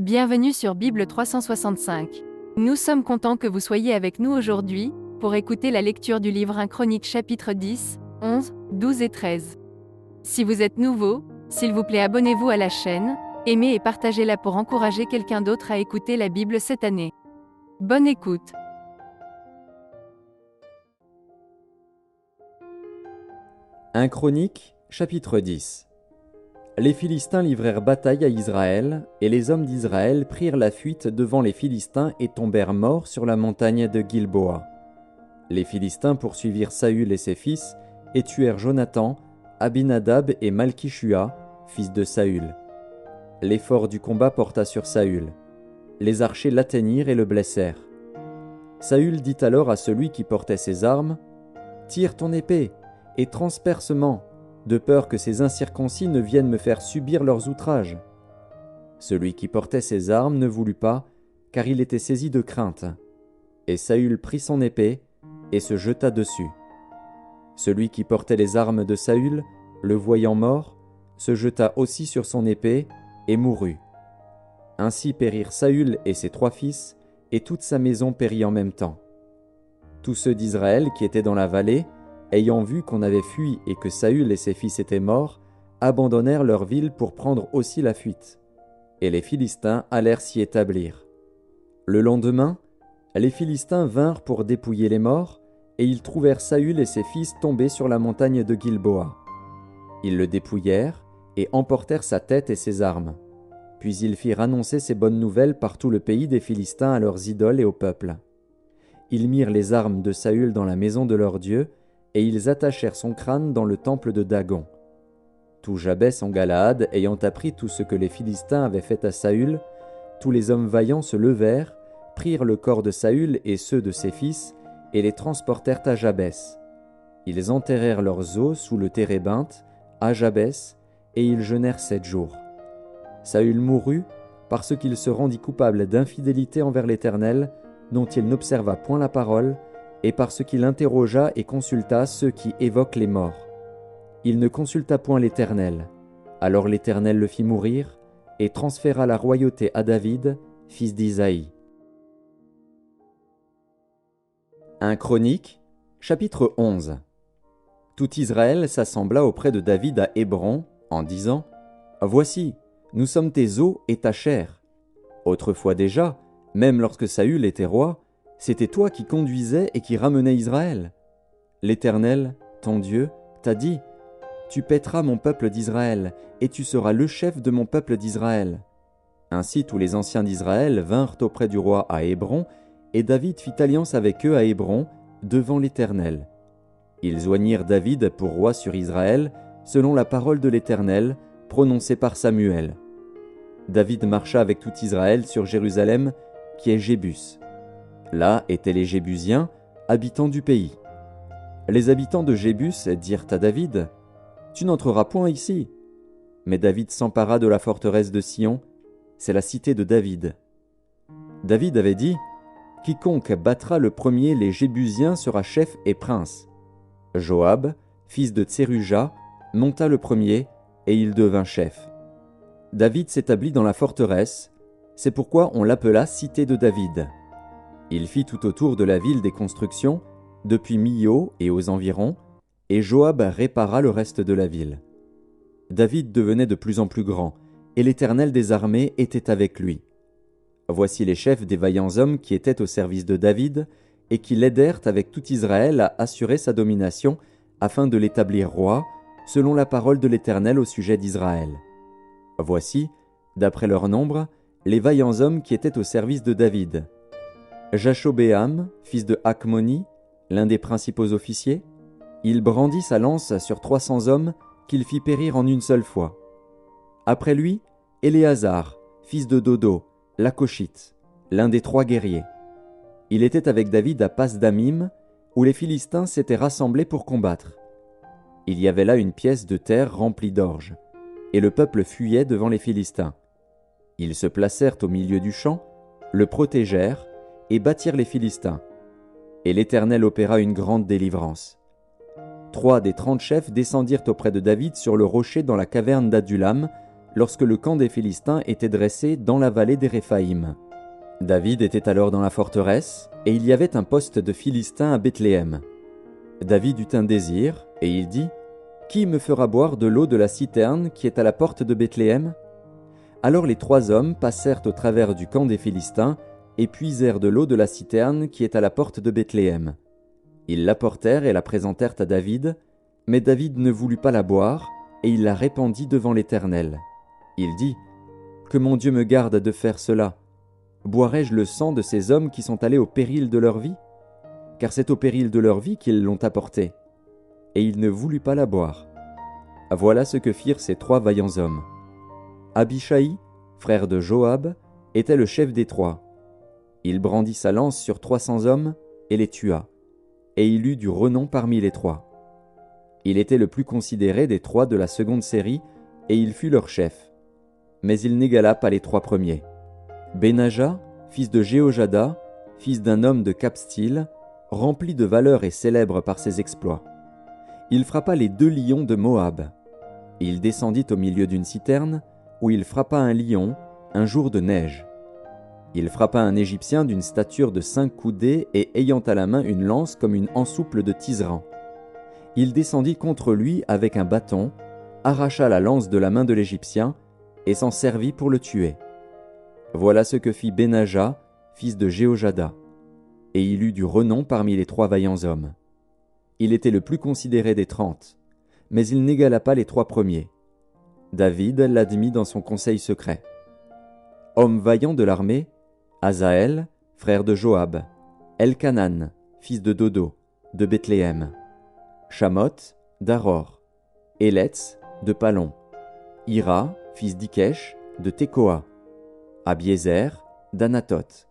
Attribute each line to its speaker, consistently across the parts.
Speaker 1: Bienvenue sur Bible 365. Nous sommes contents que vous soyez avec nous aujourd'hui, pour écouter la lecture du livre 1 Chroniques chapitre 10, 11, 12 et 13. Si vous êtes nouveau, s'il vous plaît abonnez-vous à la chaîne, aimez et partagez-la pour encourager quelqu'un d'autre à écouter la Bible cette année. Bonne écoute.
Speaker 2: 1 Chroniques, chapitre 10. Les Philistins livrèrent bataille à Israël, et les hommes d'Israël prirent la fuite devant les Philistins et tombèrent morts sur la montagne de Gilboa. Les Philistins poursuivirent Saül et ses fils, et tuèrent Jonathan, Abinadab et Malkishua, fils de Saül. L'effort du combat porta sur Saül. Les archers l'atteignirent et le blessèrent. Saül dit alors à celui qui portait ses armes, « Tire ton épée, et transpercement, de peur que ces incirconcis ne viennent me faire subir leurs outrages. » Celui qui portait ses armes ne voulut pas, car il était saisi de crainte. Et Saül prit son épée et se jeta dessus. Celui qui portait les armes de Saül, le voyant mort, se jeta aussi sur son épée et mourut. Ainsi périrent Saül et ses 3 fils, et toute sa maison périt en même temps. Tous ceux d'Israël qui étaient dans la vallée, ayant vu qu'on avait fui et que Saül et ses fils étaient morts, abandonnèrent leur ville pour prendre aussi la fuite. Et les Philistins allèrent s'y établir. Le lendemain, les Philistins vinrent pour dépouiller les morts, et ils trouvèrent Saül et ses fils tombés sur la montagne de Gilboa. Ils le dépouillèrent et emportèrent sa tête et ses armes. Puis ils firent annoncer ces bonnes nouvelles par tout le pays des Philistins à leurs idoles et au peuple. Ils mirent les armes de Saül dans la maison de leur Dieu, et ils attachèrent son crâne dans le temple de Dagon. Tout Jabès en Galaad ayant appris tout ce que les Philistins avaient fait à Saül, tous les hommes vaillants se levèrent, prirent le corps de Saül et ceux de ses fils, et les transportèrent à Jabès. Ils enterrèrent leurs os sous le térébinthe, à Jabès, et ils jeûnèrent 7 jours. Saül mourut, parce qu'il se rendit coupable d'infidélité envers l'Éternel, dont il n'observa point la parole, et parce qu'il interrogea et consulta ceux qui évoquent les morts. Il ne consulta point l'Éternel. Alors l'Éternel le fit mourir, et transféra la royauté à David, fils d'Isaïe. 1 Chroniques, chapitre 11. Tout Israël s'assembla auprès de David à Hébron, en disant, « Voici, nous sommes tes os et ta chair. Autrefois déjà, même lorsque Saül était roi, c'était toi qui conduisais et qui ramenais Israël. L'Éternel, ton Dieu, t'a dit, « Tu paîtras mon peuple d'Israël, et tu seras le chef de mon peuple d'Israël. » Ainsi tous les anciens d'Israël vinrent auprès du roi à Hébron, et David fit alliance avec eux à Hébron, devant l'Éternel. Ils oignirent David pour roi sur Israël, selon la parole de l'Éternel, prononcée par Samuel. David marcha avec tout Israël sur Jérusalem, qui est Jébus. Là étaient les Jébusiens, habitants du pays. Les habitants de Jébus dirent à David, « Tu n'entreras point ici. » Mais David s'empara de la forteresse de Sion, c'est la cité de David. David avait dit, « Quiconque battra le premier les Jébusiens sera chef et prince. » Joab, fils de Tseruja, monta le premier, et il devint chef. David s'établit dans la forteresse, c'est pourquoi on l'appela cité de David. Il fit tout autour de la ville des constructions, depuis Millo et aux environs, et Joab répara le reste de la ville. David devenait de plus en plus grand, et l'Éternel des armées était avec lui. Voici les chefs des vaillants hommes qui étaient au service de David, et qui l'aidèrent avec tout Israël à assurer sa domination, afin de l'établir roi, selon la parole de l'Éternel au sujet d'Israël. Voici, d'après leur nombre, les vaillants hommes qui étaient au service de David. Jashobéam, fils de Hakmoni, l'un des principaux officiers, il brandit sa lance sur 300 hommes qu'il fit périr en une seule fois. Après lui, Éléazar, fils de Dodo, l'Akoshite, l'un des 3 guerriers. Il était avec David à Pas-Damim, où les Philistins s'étaient rassemblés pour combattre. Il y avait là une pièce de terre remplie d'orge, et le peuple fuyait devant les Philistins. Ils se placèrent au milieu du champ, le protégèrent, et battirent les Philistins. Et l'Éternel opéra une grande délivrance. 3 des 30 chefs descendirent auprès de David sur le rocher dans la caverne d'Adulam, lorsque le camp des Philistins était dressé dans la vallée des Réphaïm. David était alors dans la forteresse, et il y avait un poste de Philistins à Bethléem. David eut un désir, et il dit : « Qui me fera boire de l'eau de la citerne qui est à la porte de Bethléem ?» Alors les 3 hommes passèrent au travers du camp des Philistins, et puisèrent de l'eau de la citerne qui est à la porte de Bethléem. Ils l'apportèrent et la présentèrent à David, mais David ne voulut pas la boire, et il la répandit devant l'Éternel. Il dit : « Que mon Dieu me garde de faire cela. Boirai-je le sang de ces hommes qui sont allés au péril de leur vie ? Car c'est au péril de leur vie qu'ils l'ont apportée. » Et il ne voulut pas la boire. Voilà ce que firent ces 3 vaillants hommes. Abishai, frère de Joab, était le chef des 3. Il brandit sa lance sur 300 hommes et les tua, et il eut du renom parmi les 3. Il était le plus considéré des 3 de la seconde série, et il fut leur chef. Mais il n'égala pas les 3 premiers. Benaja, fils de Jéhojada, fils d'un homme de Capstil, rempli de valeur et célèbre par ses exploits. Il frappa les 2 lions de Moab. Il descendit au milieu d'une citerne, où il frappa un lion, un jour de neige. Il frappa un Égyptien d'une stature de 5 coudées et ayant à la main une lance comme une ensouple de tisserand. Il descendit contre lui avec un bâton, arracha la lance de la main de l'Égyptien et s'en servit pour le tuer. Voilà ce que fit Benaja, fils de Jéhojada. Et il eut du renom parmi les 3 vaillants hommes. Il était le plus considéré des 30, mais il n'égala pas les 3 premiers. David l'admit dans son conseil secret. Homme vaillant de l'armée, Asaël, frère de Joab, Elkanan, fils de Dodo, de Bethléem, Shamoth, d'Aror, Életz, de Palon, Ira, fils d'Ikesh, de Tekoa, Abiézer, d'Anatoth,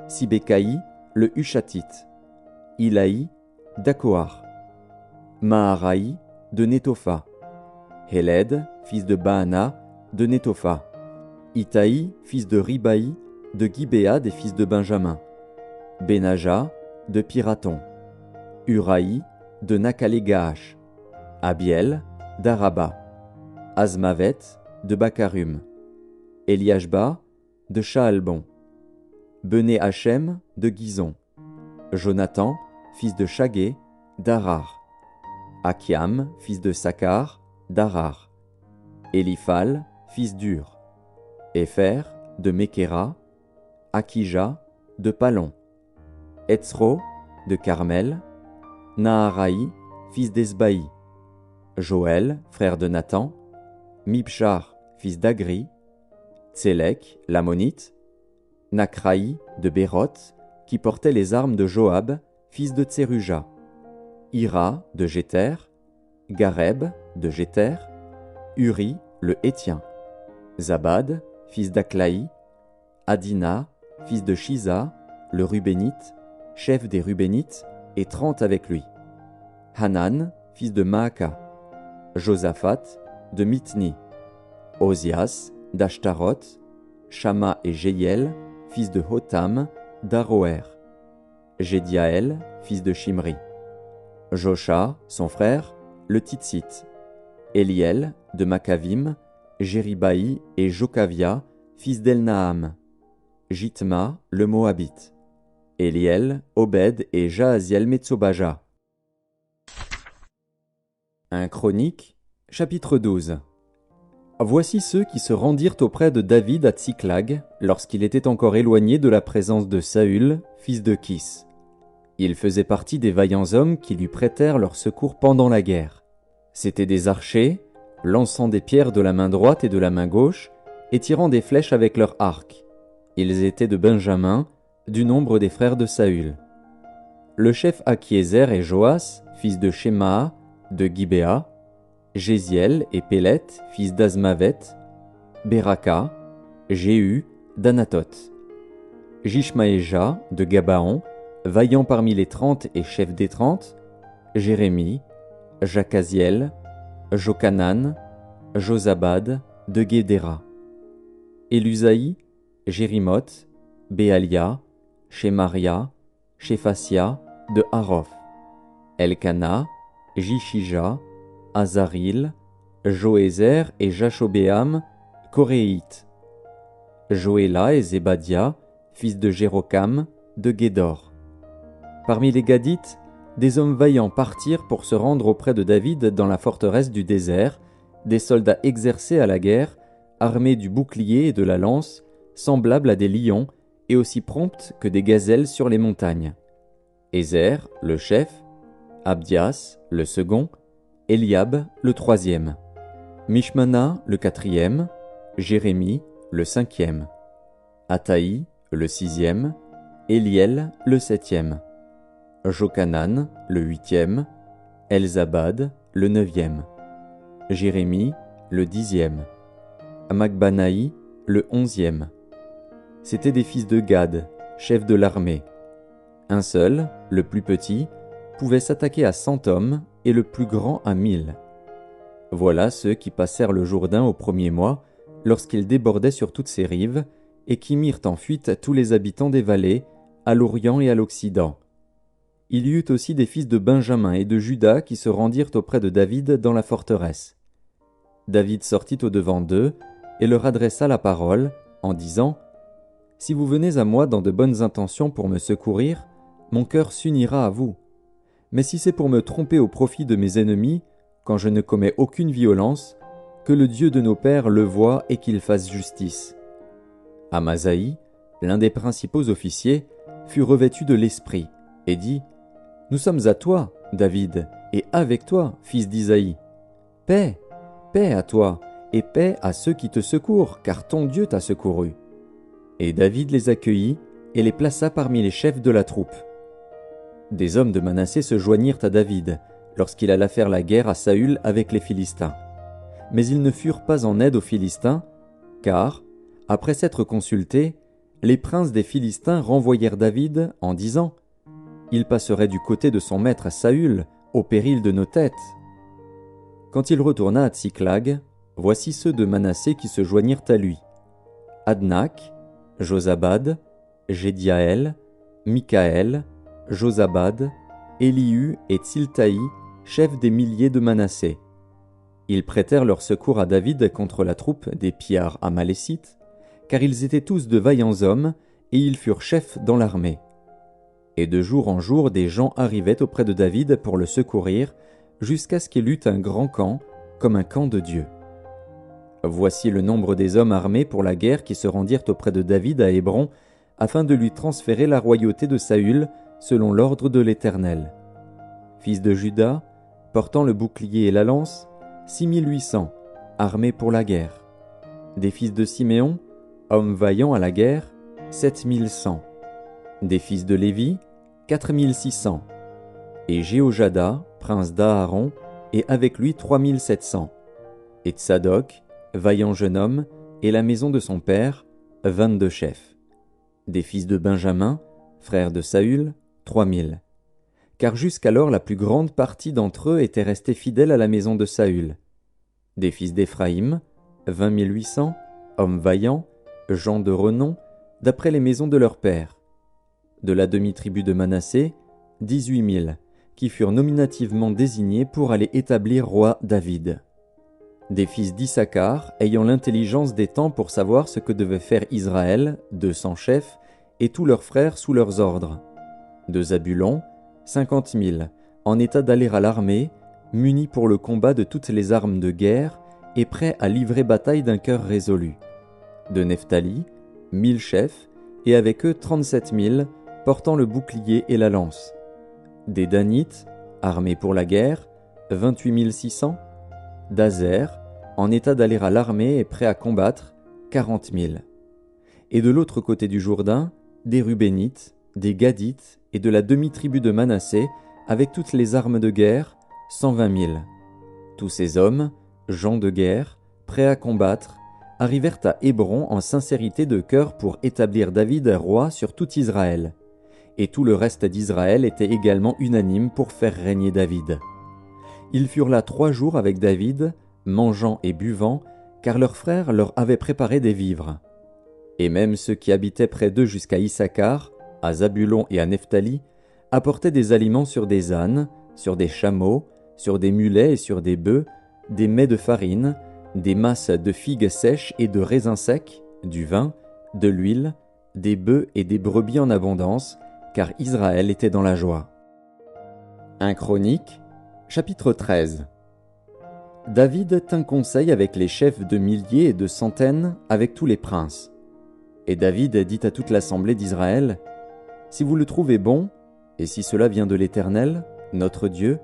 Speaker 2: Sibécaï, le Hushatite, Ilaï, d'Akoar, Maharaï, de Netopha, Héled, fils de Baana, de Netopha, Itaï, fils de Ribaï, de Gibéa des fils de Benjamin, Benaja, de Piraton, Uraï, de Nakale-Gaash, Abiel, d'Araba, Azmavet, de Bakarum, Eliashba, de Shaalbon, Bené Hachem, de Gizon, Jonathan, fils de Shagé, d'Arar, Akiam, fils de Sakar, d'Arar, Eliphal, fils d'Ur, Épher, de Mekera, Akija, de Palon, Etzro, de Carmel, Naharaï, fils d'Esbaï, Joël, frère de Nathan, Mibchar, fils d'Agri, Tsélek, l'Ammonite, Nakraï, de Béroth, qui portait les armes de Joab, fils de Tseruja, Ira, de Jéter, Gareb, de Jéter, Uri, le Hétien, Zabad, fils d'Aklaï, Adina, fils de Shiza, le Rubénite, chef des Rubénites, et 30 avec lui. Hanan, fils de Maaka, Josaphat, de Mithni, Ozias, d'Ashtaroth, Shama et Jéiel, fils de Hotam, d'Aroer, Jédiaël, fils de Shimri, Josha, son frère, le Titsite, Eliel, de Makavim, Jéribaï et Jokavia, fils d'Elnaam, Jitma, le Moabite, Eliel, Obed et Jahaziel Metsobaja. 1 Chronique, chapitre 12. Voici ceux qui se rendirent auprès de David à Tsiklag, lorsqu'il était encore éloigné de la présence de Saül, fils de Kis. Ils faisaient partie des vaillants hommes qui lui prêtèrent leur secours pendant la guerre. C'étaient des archers, lançant des pierres de la main droite et de la main gauche, et tirant des flèches avec leur arc. Ils étaient de Benjamin, du nombre des frères de Saül. Le chef Akiézer et Joas, fils de Shema, de Gibéa, Jéziel et Pélet, fils d'Azmavet, Beraka, Jéhu, d'Anatoth, Jishmaéja, de Gabaon, vaillant parmi les 30 et chef des 30, Jérémie, Jakaziel, Jokanan, Josabad, de Guédéra, Élusaï, Jérimoth, Béalia, Shemaria, Shephasia, de Harof, Elkana, Jishija, Azaril, Joézer et Jashobéam, coréites. Joéla et Zébadia, fils de Jérocam, de Guédor. Parmi les Gadites, des hommes vaillants partirent pour se rendre auprès de David dans la forteresse du désert, des soldats exercés à la guerre, armés du bouclier et de la lance, semblables à des lions et aussi promptes que des gazelles sur les montagnes. Ézer, le chef, Abdias, le second, Eliab, le troisième, Mishmana, le quatrième, Jérémie, le cinquième, Ataï, le sixième, Éliel, le septième, Jochanan, le huitième, Elzabad, le neuvième, Jérémie, le dixième, Magbanaï, le onzième. C'étaient des fils de Gad, chef de l'armée. Un seul, le plus petit, pouvait s'attaquer à 100 hommes et le plus grand à 1000. Voilà ceux qui passèrent le Jourdain au premier mois, lorsqu'il débordait sur toutes ses rives, et qui mirent en fuite tous les habitants des vallées, à l'Orient et à l'Occident. Il y eut aussi des fils de Benjamin et de Juda qui se rendirent auprès de David dans la forteresse. David sortit au-devant d'eux et leur adressa la parole, en disant : « Si vous venez à moi dans de bonnes intentions pour me secourir, mon cœur s'unira à vous. Mais si c'est pour me tromper au profit de mes ennemis, quand je ne commets aucune violence, que le Dieu de nos pères le voie et qu'il fasse justice. » Amasaï, l'un des principaux officiers, fut revêtu de l'esprit, et dit : « Nous sommes à toi, David, et avec toi, fils d'Isaïe. Paix, paix à toi, et paix à ceux qui te secourent, car ton Dieu t'a secouru. » Et David les accueillit et les plaça parmi les chefs de la troupe. Des hommes de Manassé se joignirent à David, lorsqu'il alla faire la guerre à Saül avec les Philistins. Mais ils ne furent pas en aide aux Philistins, car, après s'être consultés, les princes des Philistins renvoyèrent David en disant : « Il passerait du côté de son maître Saül, au péril de nos têtes. » Quand il retourna à Tsiklag, voici ceux de Manassé qui se joignirent à lui : Adnak, Josabad, Jédiaël, Mikaël, Josabad, Élihu et Tsiltaï, chefs des milliers de Manassé. Ils prêtèrent leur secours à David contre la troupe des pillards amalécites, car ils étaient tous de vaillants hommes, et ils furent chefs dans l'armée. Et de jour en jour des gens arrivaient auprès de David pour le secourir, jusqu'à ce qu'il eût un grand camp, comme un camp de Dieu. Voici le nombre des hommes armés pour la guerre qui se rendirent auprès de David à Hébron, afin de lui transférer la royauté de Saül, selon l'ordre de l'Éternel. Fils de Juda, portant le bouclier et la lance, 6800, armés pour la guerre. Des fils de Siméon, hommes vaillants à la guerre, 7100. Des fils de Lévi, 4600. Et Jéhojada, prince d'Aaron, et avec lui 3700. Et Tsadok, vaillant jeune homme, et la maison de son père, 22 chefs. Des fils de Benjamin, frère de Saül, 3000. Car jusqu'alors la plus grande partie d'entre eux étaient restés fidèles à la maison de Saül. Des fils d'Éphraïm, 20 800, hommes vaillants, gens de renom, d'après les maisons de leurs pères. De la demi-tribu de Manassé, 18 000, qui furent nominativement désignés pour aller établir roi David. Des fils d'Issachar, ayant l'intelligence des temps pour savoir ce que devait faire Israël, 200 chefs, et tous leurs frères sous leurs ordres. De Zabulon, 50 000, en état d'aller à l'armée, munis pour le combat de toutes les armes de guerre, et prêts à livrer bataille d'un cœur résolu. De Nephtali, 1000 chefs, et avec eux 37 000, portant le bouclier et la lance. Des Danites, armés pour la guerre, 28 600. D'Azer, en état d'aller à l'armée et prêts à combattre, 40 000. Et de l'autre côté du Jourdain, des Rubénites, des Gadites et de la demi-tribu de Manassé, avec toutes les armes de guerre, 120 000. Tous ces hommes, gens de guerre, prêts à combattre, arrivèrent à Hébron en sincérité de cœur pour établir David roi sur tout Israël. Et tout le reste d'Israël était également unanime pour faire régner David. Ils furent là 3 jours avec David, mangeant et buvant, car leurs frères leur avaient préparé des vivres. Et même ceux qui habitaient près d'eux jusqu'à Issachar, à Zabulon et à Nephtali, apportaient des aliments sur des ânes, sur des chameaux, sur des mulets et sur des bœufs, des mets de farine, des masses de figues sèches et de raisins secs, du vin, de l'huile, des bœufs et des brebis en abondance, car Israël était dans la joie. 1 Chroniques, chapitre 13. David tint conseil avec les chefs de milliers et de centaines, avec tous les princes. Et David dit à toute l'assemblée d'Israël, « Si vous le trouvez bon, et si cela vient de l'Éternel, notre Dieu,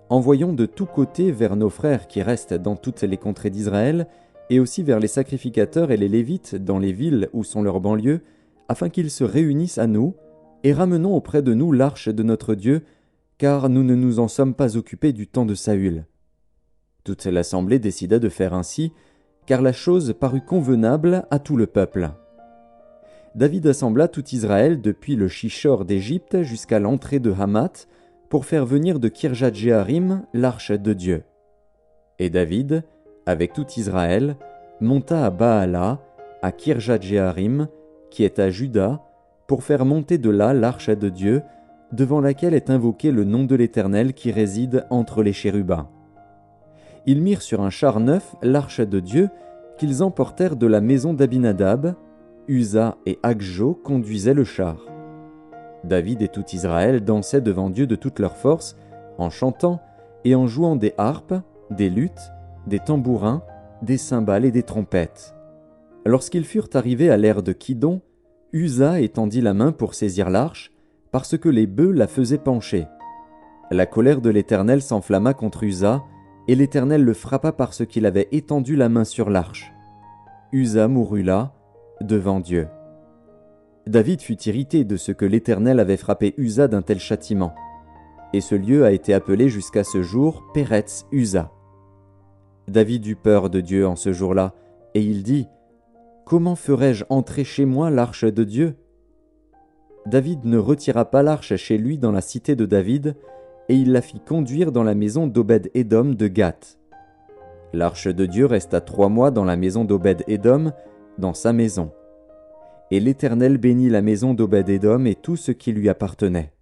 Speaker 2: envoyons de tous côtés vers nos frères qui restent dans toutes les contrées d'Israël, et aussi vers les sacrificateurs et les Lévites dans les villes où sont leurs banlieues, afin qu'ils se réunissent à nous, et ramenons auprès de nous l'arche de notre Dieu, car nous ne nous en sommes pas occupés du temps de Saül. » Toute l'assemblée décida de faire ainsi, car la chose parut convenable à tout le peuple. David assembla tout Israël depuis le Shishor d'Égypte jusqu'à l'entrée de Hamath, pour faire venir de Kirjat-Jéarim l'arche de Dieu. Et David, avec tout Israël, monta à Baala, à Kirjat-Jéarim, qui est à Juda, pour faire monter de là l'arche de Dieu, devant laquelle est invoqué le nom de l'Éternel qui réside entre les chérubins. Ils mirent sur un char neuf l'arche de Dieu, qu'ils emportèrent de la maison d'Abinadab. Uza et Agjo conduisaient le char. David et tout Israël dansaient devant Dieu de toute leur force, en chantant et en jouant des harpes, des luths, des tambourins, des cymbales et des trompettes. Lorsqu'ils furent arrivés à l'ère de Kidon, Uza étendit la main pour saisir l'arche, parce que les bœufs la faisaient pencher. La colère de l'Éternel s'enflamma contre Uza, et l'Éternel le frappa parce qu'il avait étendu la main sur l'arche. Uza mourut là, devant Dieu. David fut irrité de ce que l'Éternel avait frappé Uza d'un tel châtiment, et ce lieu a été appelé jusqu'à ce jour Péretz Uza. David eut peur de Dieu en ce jour-là, et il dit, « Comment ferai-je entrer chez moi l'arche de Dieu ?» David ne retira pas l'arche chez lui dans la cité de David, et il la fit conduire dans la maison d'Obed-Édom de Gath. L'arche de Dieu resta 3 mois dans la maison d'Obed-Édom, dans sa maison. Et l'Éternel bénit la maison d'Obed-Édom et tout ce qui lui appartenait.